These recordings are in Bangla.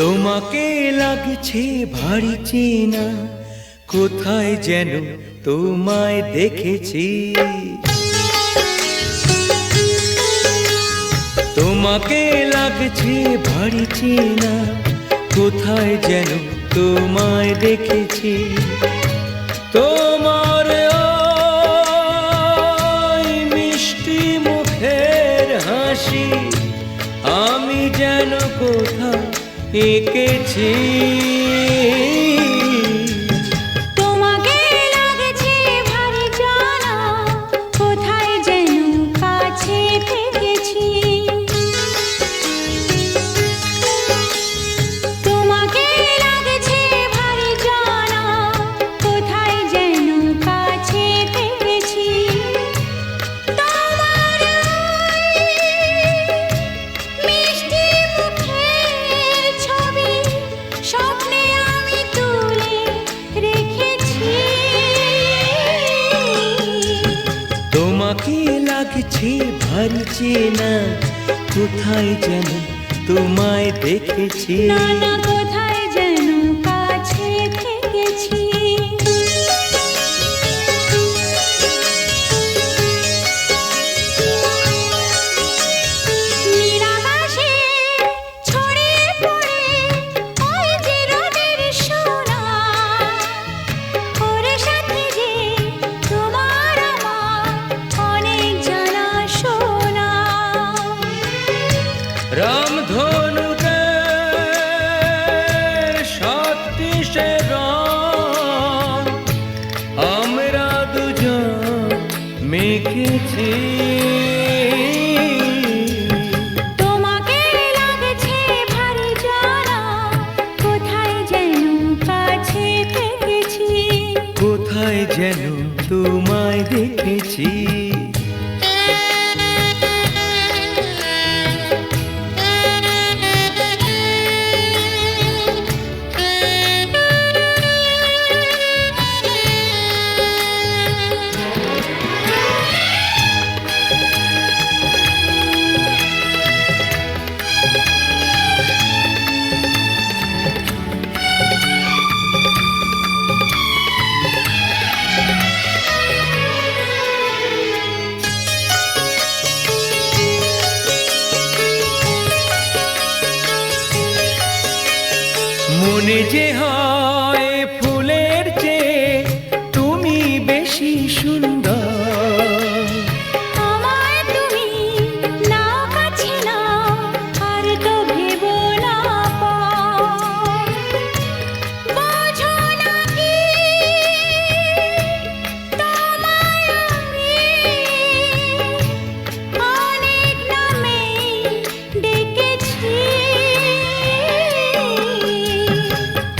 তোমাকে লাগছে ভারী চেনা, কোথায় যেন তোমায় দেখেছি। তোমাকে লাগছে ভারী চেনা, কোথায় যেন তোমায় দেখেছি। তোমার ওই মিষ্টি মুখের হাসি আমি যেন কোথাও এঁকেছি। তোমাকে লাগছে ভারী জানা, কোথায় যেন কাছে থেকেছি। তোমাকে লাগছে ভারী জানা, কোথায় যেন কাছে থেকেছি। তোমার মিষ্টি মুখের ছবি স্বপ্নে আমি তুলে রেখেছি। তোমাকে লাগছে ভারী চেনা, কোথায় যেন তোমায় দেখেছি। না না, কোথায় যেন কাছে থেকেছি। নিরাকাশে ছড়িয়ে পড়ে ওই যে রোদের সোনা, ওর সাথে যে তোমার আমার অনেক জানা শোনা। রামধনুতে সাতটি সে রং আমরা দুজন মেখেছি। তোমাকে লাগছে ভারী জানা, কোথায় যেন কাছে থেকেছি। কোথায় যেন তোমায় দেখেছি। মনে যে হয় ফুলের চেয়ে তুমি বেশি সুন্দর। আমায় তুমি নাও কাছে নাও, আর তো ভেবো না পর। বোঝো না কি তোমায় আমি অনেক নামে ডেকেছি।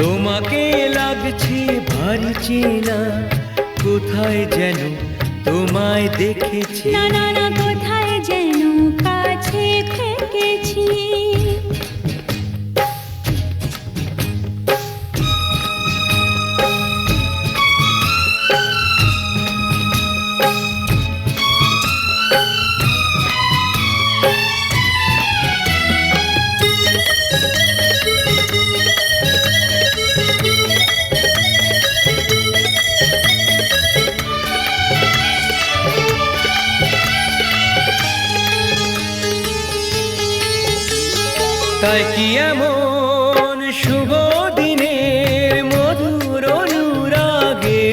তোমাকে লাগছে ভারী চেনা, কোথায় যেন তোমায় দেখেছি। না না না, কোথায় যেন কাছে থেকেছি। তাই কি এমন শুভ দিনের মধুর অনুরাগে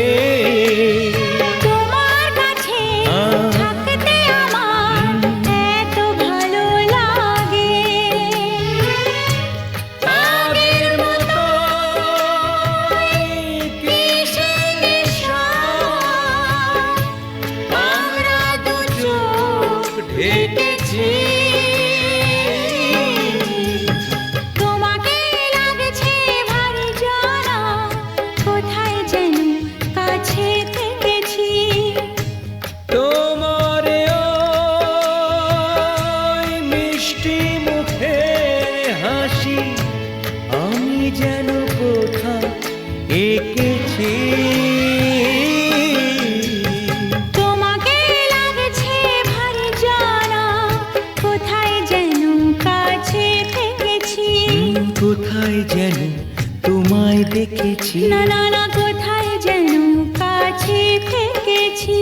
তোমার কাছে থাকতে আমার এত ভালো লাগে। আগের মতো কিসের নেশা, আমরা দু চোখ ঢেকেছি। তোমাকে না না না কোথায় যেন কাছে থেকেছি।